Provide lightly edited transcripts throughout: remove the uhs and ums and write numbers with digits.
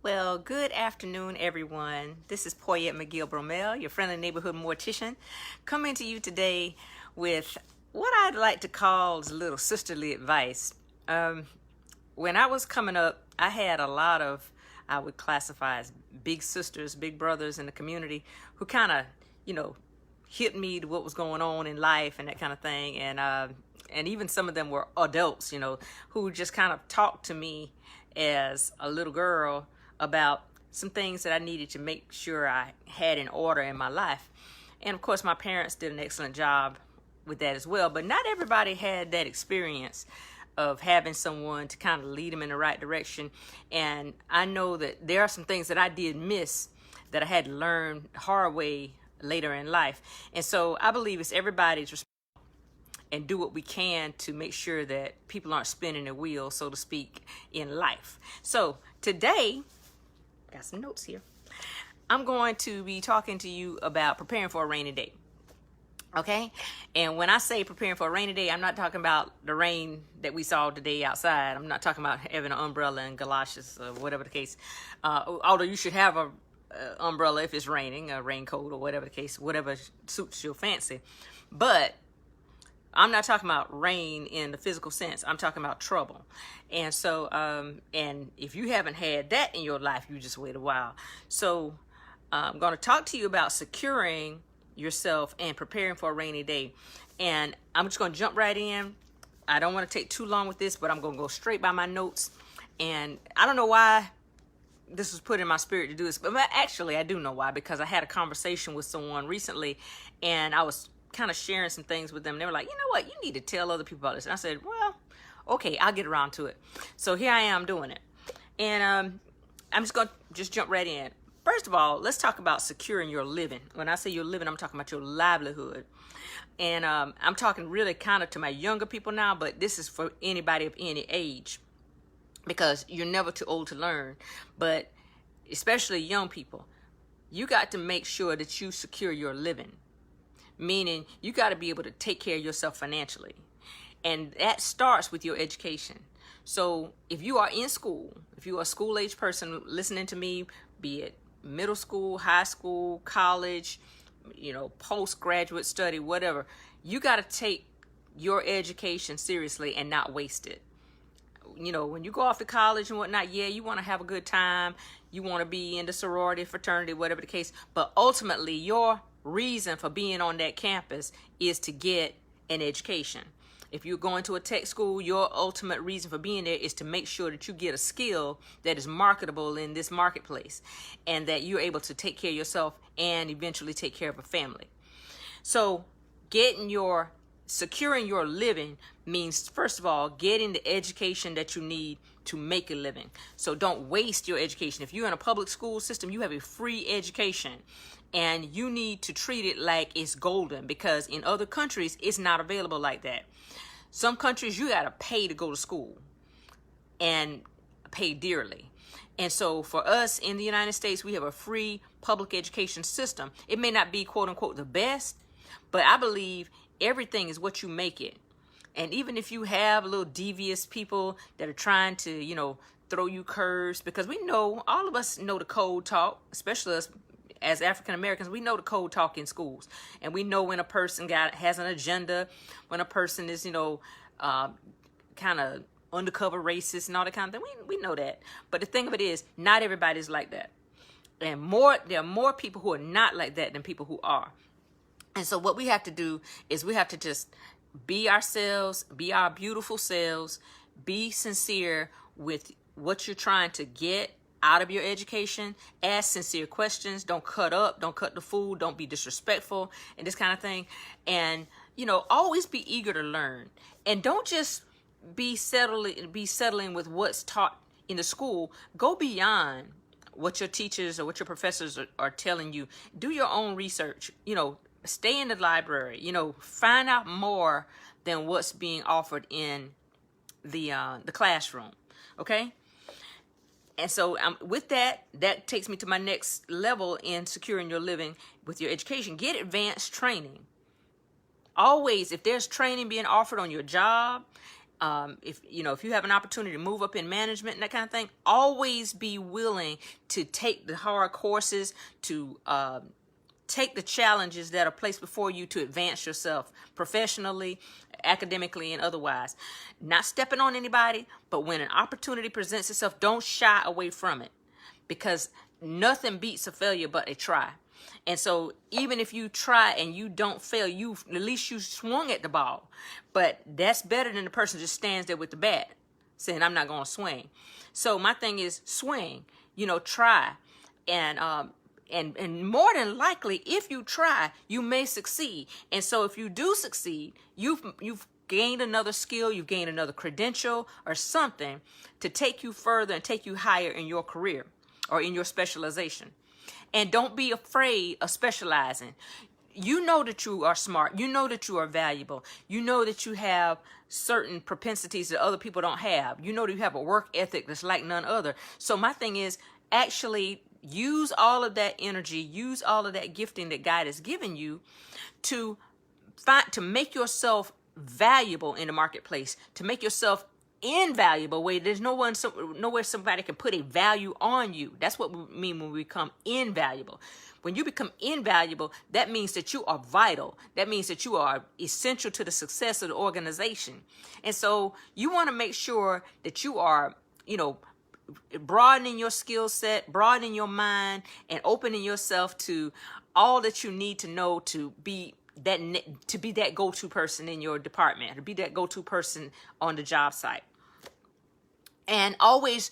Well, good afternoon, everyone. This is Poyette McGill Bromell, your friendly neighborhood mortician, coming to you today with what I'd like to call a little sisterly advice. When I was coming up, I had a lot of, I would classify as big sisters, big brothers in the community who kind of, you know, hit me to what was going on in life and that kind of thing. And even some of them were adults, who just kind of talked to me as a little girl about some things that I needed to make sure I had in order in my life. And of course, my parents did an excellent job with that as well. But not everybody had that experience of having someone to kind of lead them in the right direction. And I know that there are some things that I did miss that I had to learn the hard way later in life. And so I believe it's everybody's responsibility and do what we can to make sure that people aren't spinning their wheels, so to speak, in life. So today, got some notes here. I'm going to be talking to you about preparing for a rainy day. Okay? And when I say preparing for a rainy day, I'm not talking about the rain that we saw today outside. I'm not talking about having an umbrella and galoshes or whatever the case. Although you should have a umbrella if it's raining, a raincoat or whatever the case, whatever suits your fancy. But I'm not talking about rain in the physical sense. I'm talking about trouble. And so, and if you haven't had that in your life, you just wait a while. So I'm going to talk to you about securing yourself and preparing for a rainy day. And I'm just going to jump right in. I don't want to take too long with this, but I'm going to go straight by my notes. And I don't know why this was put in my spirit to do this, but actually I do know why, because I had a conversation with someone recently and I was kind of sharing some things with them. They were like, you know what, you need to tell other people about this. And I said, well, okay, I'll get around to it. So here I am doing it. And I'm just going to jump right in. First of all, let's talk about securing your living. When I say your living, I'm talking about your livelihood. And I'm talking really kind of to my younger people now, but this is for anybody of any age, because you're never too old to learn. But especially young people, you got to make sure that you secure your living. Meaning you got to be able to take care of yourself financially. And that starts with your education. So if you are in school, if you are a school-age person listening to me, be it middle school, high school, college, postgraduate study, whatever, you got to take your education seriously and not waste it. When you go off to college and whatnot, yeah, you want to have a good time. You want to be in the sorority, fraternity, whatever the case. But ultimately, your reason for being on that campus is to get an education. If you're going to a tech school, your ultimate reason for being there is to make sure that you get a skill that is marketable in this marketplace and that you're able to take care of yourself and eventually take care of a family. So securing your living means, first of all, getting the education that you need to make a living. So don't waste your education. If you're in a public school system, you have a free education and you need to treat it like it's golden, because in other countries, it's not available like that. Some countries, you got to pay to go to school and pay dearly. And so for us in the United States, we have a free public education system. It may not be, quote unquote, the best, but I believe everything is what you make it. And even if you have little devious people that are trying to, throw you curves, because we know, all of us know the code talk, especially us as African Americans, we know the code talk in schools. And we know when a person has an agenda, when a person is, kind of undercover racist and all that kind of thing. We know that. But the thing of it is, not everybody's like that. And there are more people who are not like that than people who are. And so what we have to do is we have to just be ourselves, be our beautiful selves, be sincere with what you're trying to get out of your education. Ask sincere questions. Don't cut up. Don't cut the food. Don't be disrespectful and this kind of thing. And, always be eager to learn. And don't just be settling with what's taught in the school. Go beyond what your teachers or what your professors are telling you. Do your own research. Stay in the library. Find out more than what's being offered in the classroom. Okay? And so with that takes me to my next level in securing your living with your education. Get advanced training. Always, if there's training being offered on your job, if you have an opportunity to move up in management and that kind of thing, always be willing to take the hard courses, to take the challenges that are placed before you to advance yourself professionally, academically, and otherwise. Not stepping on anybody, but when an opportunity presents itself, don't shy away from it, because nothing beats a failure but a try. And so even if you try and you don't fail, at least you swung at the ball. But that's better than the person just stands there with the bat saying, I'm not going to swing. So my thing is swing, try. And more than likely, if you try, you may succeed. And so if you do succeed, you've gained another skill, you've gained another credential or something to take you further and take you higher in your career or in your specialization. And don't be afraid of specializing. You know that you are smart. You know that you are valuable. You know that you have certain propensities that other people don't have. You know that you have a work ethic that's like none other. So my thing is actually use all of that energy, use all of that gifting that God has given you to make yourself valuable in the marketplace, to make yourself invaluable where there's nowhere somebody can put a value on you. That's what we mean when we become invaluable. When you become invaluable, that means that you are vital. That means that you are essential to the success of the organization. And so you want to make sure that you are, broadening your skill set, broadening your mind, and opening yourself to all that you need to know to be that go-to person in your department, to be that go-to person on the job site. And always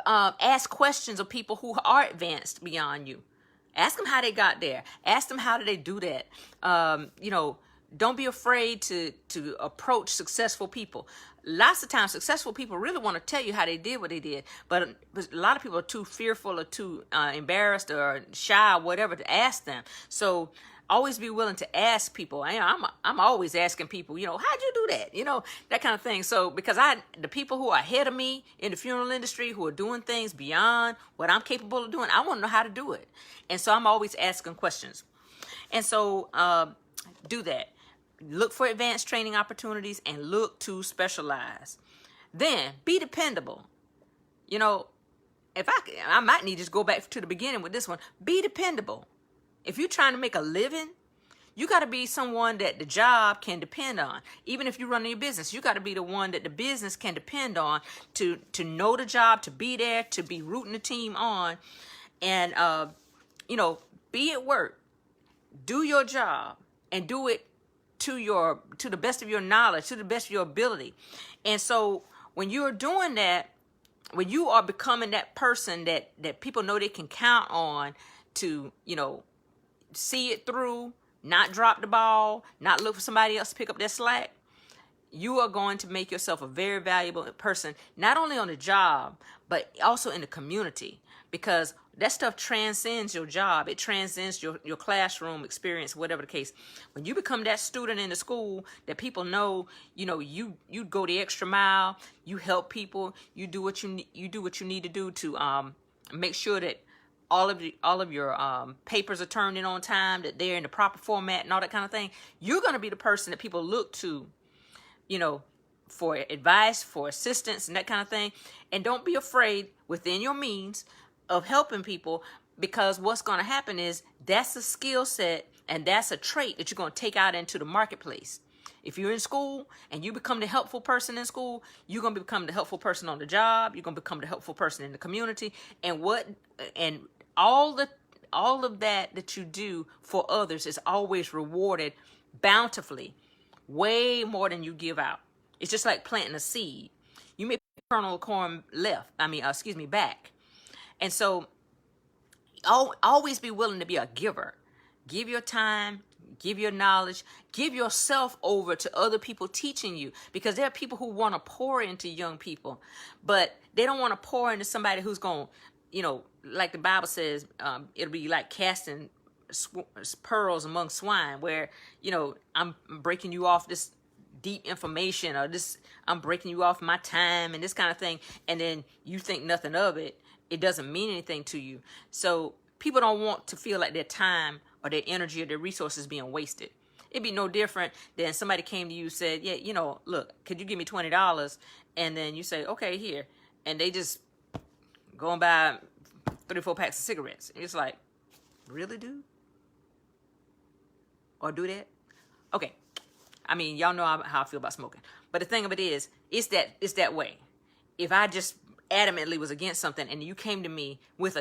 ask questions of people who are advanced beyond you. Ask them how they got there. Ask them how did they do that. Don't be afraid to approach successful people. Lots of times, successful people really want to tell you how they did what they did, but a lot of people are too fearful or too embarrassed or shy or whatever to ask them. So always be willing to ask people. I'm always asking people, how'd you do that? That kind of thing. So because the people who are ahead of me in the funeral industry, who are doing things beyond what I'm capable of doing, I want to know how to do it. And so I'm always asking questions. And so do that. Look for advanced training opportunities and look to specialize. Then be dependable. If I might need to just go back to the beginning with this one. Be dependable. If you're trying to make a living, you got to be someone that the job can depend on. Even if you're running your business, you got to be the one that the business can depend on to know the job, to be there, to be rooting the team on, and be at work, do your job, and do it to the best of your knowledge, to the best of your ability. And so when you're doing that, when you are becoming that person that people know they can count on to, see it through, not drop the ball, not look for somebody else to pick up that slack, you are going to make yourself a very valuable person, not only on the job, but also in the community, because that stuff transcends your job. It transcends your classroom experience, whatever the case. When you become that student in the school that people know, you go the extra mile, you help people, you do what you need to do to make sure that all of your papers are turned in on time, that they're in the proper format and all that kind of thing. You're going to be the person that people look to, for advice, for assistance and that kind of thing. And don't be afraid within your means of helping people, because what's going to happen is that's a skill set and that's a trait that you're going to take out into the marketplace. If you're in school and you become the helpful person in school, you're going to become the helpful person on the job. You're going to become the helpful person in the community. And all of that you do for others is always rewarded bountifully, way more than you give out. It's just like planting a seed. You may put a kernel of corn back. And so always be willing to be a giver. Give your time, give your knowledge, give yourself over to other people teaching you, because there are people who want to pour into young people, but they don't want to pour into somebody who's going to, like the Bible says, it'll be like casting pearls among swine, where, I'm breaking you off this deep information, or I'm breaking you off my time and this kind of thing. And then you think nothing of it. It doesn't mean anything to you. So people don't want to feel like their time or their energy or their resources being wasted. It'd be no different than somebody came to you and said, yeah, you know, look, could you give me $20? And then you say, okay, here. And they just go and buy 3 or 4 packs of cigarettes. It's like, really, dude? Or do that? Okay. I mean, y'all know how I feel about smoking. But the thing of it is, it's that way. If I just adamantly was against something and you came to me with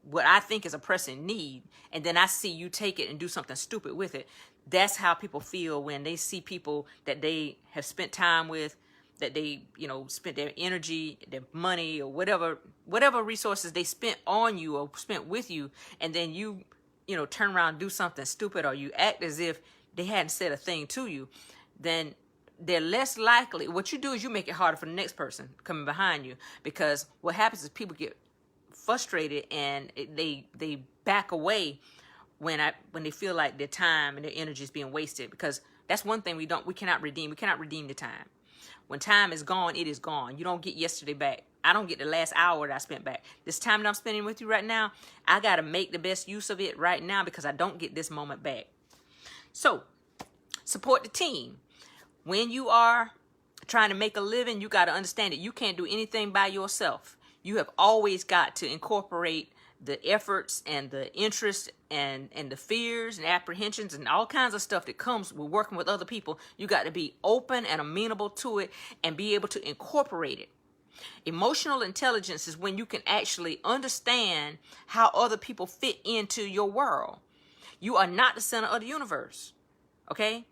what I think is a pressing need, and then I see you take it and do something stupid with it, that's how people feel when they see people that they have spent time with, that they, you know, spent their energy, their money, or whatever resources they spent on you or spent with you, and then you know, turn around and do something stupid, or you act as if they hadn't said a thing to you, then they're less likely. What you do is you make it harder for the next person coming behind you, because what happens is people get frustrated and they back away when they feel like their time and their energy is being wasted, because that's one thing we cannot redeem. We cannot redeem the time. When time is gone, it is gone. You don't get yesterday back. I don't get the last hour that I spent back. This time that I'm spending with you right now, I got to make the best use of it right now, because I don't get this moment back. So, support the team. When you are trying to make a living, you got to understand that you can't do anything by yourself. You have always got to incorporate the efforts and the interests and the fears and apprehensions and all kinds of stuff that comes with working with other people. You got to be open and amenable to it and be able to incorporate it. Emotional intelligence is when you can actually understand how other people fit into your world. You are not the center of the universe, okay?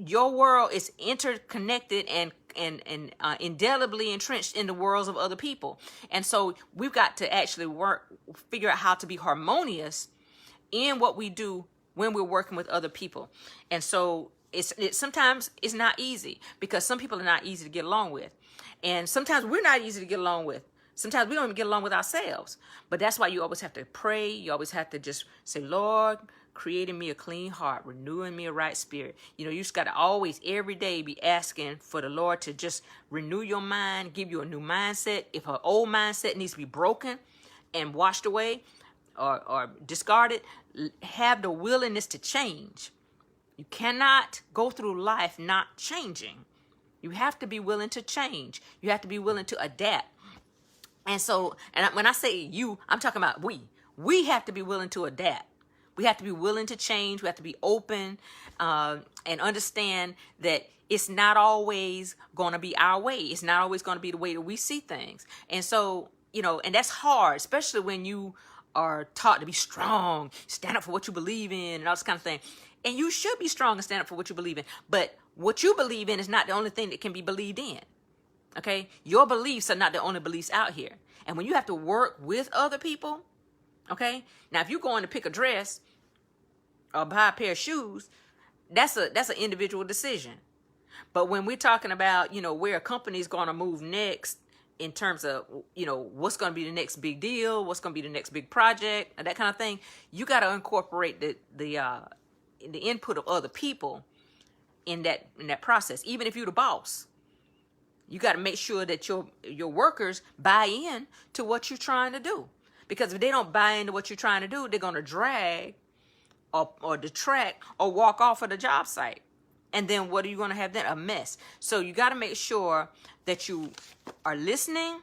Your world is interconnected and indelibly entrenched in the worlds of other people. And so we've got to actually figure out how to be harmonious in what we do when we're working with other people. And so sometimes it's not easy, because some people are not easy to get along with. And sometimes we're not easy to get along with. Sometimes we don't even get along with ourselves. But that's why you always have to pray. You always have to just say, Lord, creating me a clean heart, renewing me a right spirit. You know, you just got to always, every day, be asking for the Lord to just renew your mind, give you a new mindset. If an old mindset needs to be broken and washed away or discarded, have the willingness to change. You cannot go through life not changing. You have to be willing to change. You have to be willing to adapt. And so, when I say you, I'm talking about we. We have to be willing to adapt. We have to be willing to change. We have to be open and understand that it's not always going to be our way. It's not always going to be the way that we see things. And so, you know, and that's hard, especially when you are taught to be strong, stand up for what you believe in and all this kind of thing. And you should be strong and stand up for what you believe in. But what you believe in is not the only thing that can be believed in. Okay? Your beliefs are not the only beliefs out here. And when you have to work with other people, okay? Now, if you're going to pick a dress or buy a pair of shoes, that's an individual decision. But when we're talking about, you know, where a company is going to move next in terms of, you know, what's going to be the next big deal, what's going to be the next big project, and that kind of thing, you got to incorporate the input of other people in that process. Even if you're the boss, you got to make sure that your workers buy in to what you're trying to do. Because if they don't buy into what you're trying to do, they're going to drag or detract or walk off of the job site. And then what are you going to have then? A mess. So you got to make sure that you are listening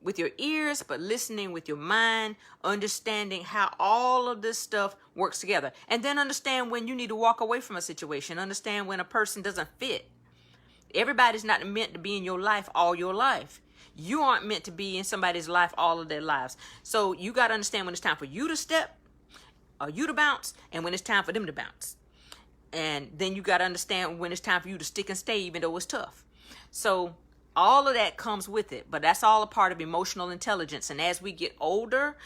with your ears, but listening with your mind, understanding how all of this stuff works together. And then understand when you need to walk away from a situation. Understand when a person doesn't fit. Everybody's not meant to be in your life all your life. You aren't meant to be in somebody's life all of their lives. So you got to understand when it's time for you to step or you to bounce, and when it's time for them to bounce. And then you got to understand when it's time for you to stick and stay, even though it's tough. So all of that comes with it, but that's all a part of emotional intelligence. And as we get older,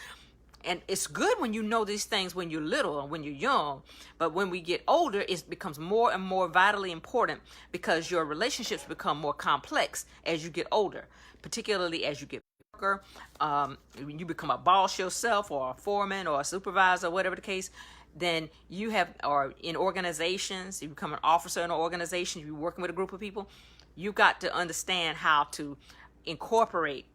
and it's good when you know these things when you're little or when you're young, but when we get older, it becomes more and more vitally important, because your relationships become more complex as you get older, particularly as you get younger. When you become a boss yourself, or a foreman, or a supervisor, whatever the case, then you have, or in organizations, you become an officer in an organization, you're working with a group of people, you got to understand how to incorporate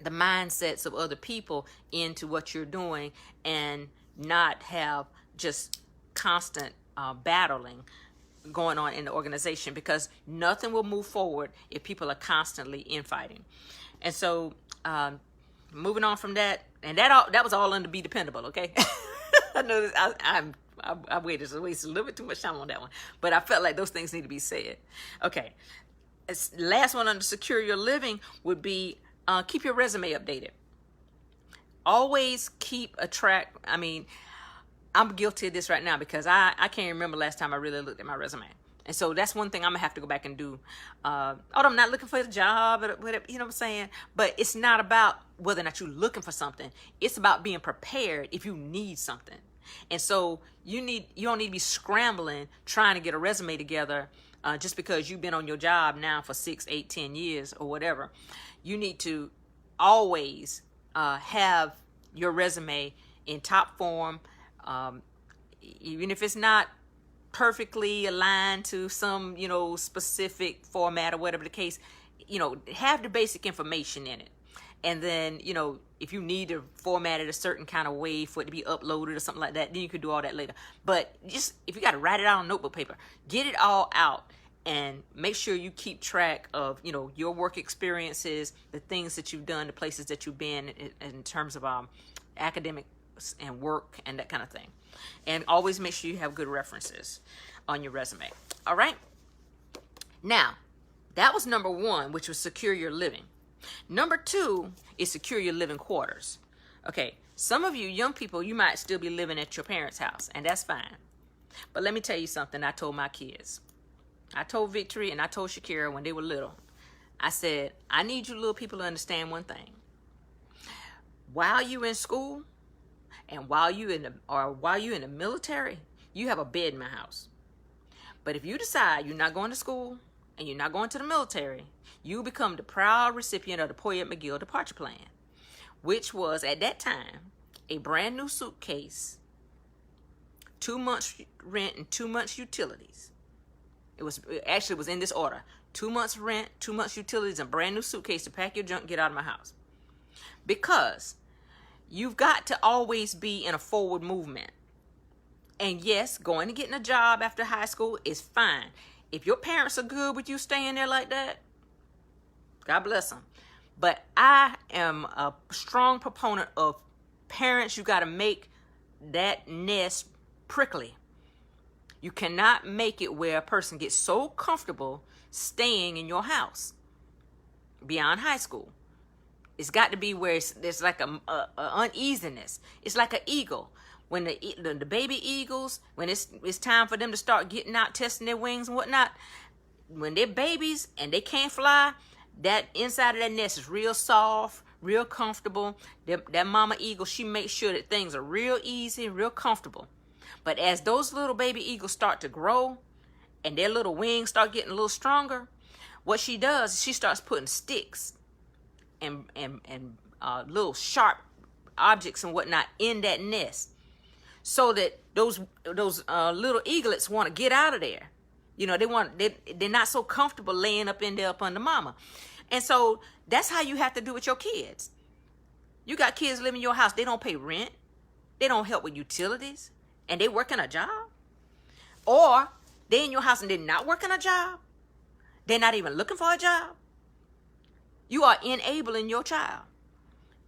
the mindsets of other people into what you're doing, and not have just constant battling going on in the organization, because nothing will move forward if people are constantly infighting. And so moving on from that, and that was all under be dependable, okay? I know this, I wasted a little bit too much time on that one, but I felt like those things need to be said. Okay, last one under secure your living would be keep your resume updated. Always keep a track. I mean, I'm guilty of this right now because I can't remember last time I really looked at my resume. And so that's one thing I'm gonna have to go back and do. Although I'm not looking for a job, or whatever, you know what I'm saying? But it's not about whether or not you're looking for something. It's about being prepared if you need something. And so you don't need to be scrambling trying to get a resume together just because you've been on your job now for 6, 8, 10 years or whatever. You need to always have your resume in top form, even if it's not perfectly aligned to some, specific format or whatever the case. Have the basic information in it. And then, if you need to format it a certain kind of way for it to be uploaded or something like that, then you could do all that later. But just, if you got to write it out on notebook paper, get it all out and make sure you keep track of, your work experiences, the things that you've done, the places that you've been in terms of academics and work and that kind of thing. And always make sure you have good references on your resume. All right. Now, that was number 1, which was secure your living. Number 2 is secure your living quarters. Okay, some of you young people, you might still be living at your parents' house, and that's fine. But let me tell you something I told my kids. I told Victory and I told Shakira when they were little. I said, I need you little people to understand one thing. While you're in school and while you're in the military, you have a bed in my house. But if you decide you're not going to school and you're not going to the military, you become the proud recipient of the Poyet McGill departure plan, which was at that time a brand new suitcase, 2 months rent and 2 months utilities. It was in this order: 2 months rent, 2 months utilities, and brand new suitcase to pack your junk, get out of my house. Because you've got to always be in a forward movement. And yes, going and getting a job after high school is fine. If your parents are good with you staying there like that, God bless them. But I am a strong proponent of parents. You got to make that nest prickly. You cannot make it where a person gets so comfortable staying in your house beyond high school. It's got to be where there's like a uneasiness. It's like an eagle. When the baby eagles, when it's time for them to start getting out, testing their wings and whatnot, when they're babies and they can't fly, that inside of that nest is real soft, real comfortable. That mama eagle, she makes sure that things are real easy, real comfortable. But as those little baby eagles start to grow and their little wings start getting a little stronger, what she does is she starts putting sticks and little sharp objects and whatnot in that nest, so that those little eaglets want to get out of there. They're not so comfortable laying up in there up under mama. And so that's how you have to do with your kids. You got kids living in your house. They don't pay rent. They don't help with utilities. And they working a job. Or they in your house and they're not working a job. They're not even looking for a job. You are enabling your child.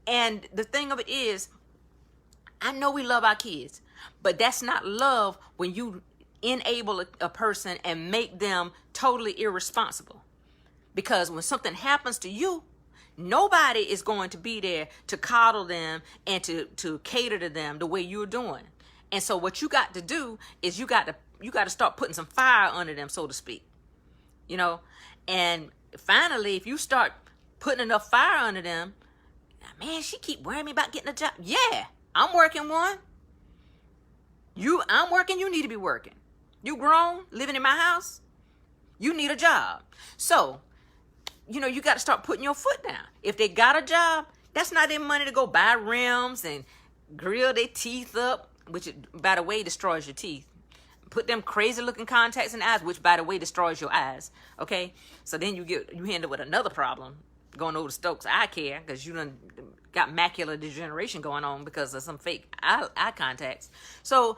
And the thing of it is, I know we love our kids, but that's not love when you enable a person and make them totally irresponsible. Because when something happens to you, nobody is going to be there to coddle them and to cater to them the way you're doing. And so what you got to do is you got to start putting some fire under them, so to speak. And finally, if you start putting enough fire under them, man, she keep worrying me about getting a job. Yeah, I'm working one. I'm working, you need to be working. You grown, living in my house, you need a job. So, you got to start putting your foot down. If they got a job, that's not their money to go buy rims and grill their teeth up, which, by the way, destroys your teeth. Put them crazy looking contacts in the eyes, which, by the way, destroys your eyes. Okay? So then you end up with another problem going over to Stokes eye care, because you done got macular degeneration going on because of some fake eye contacts. So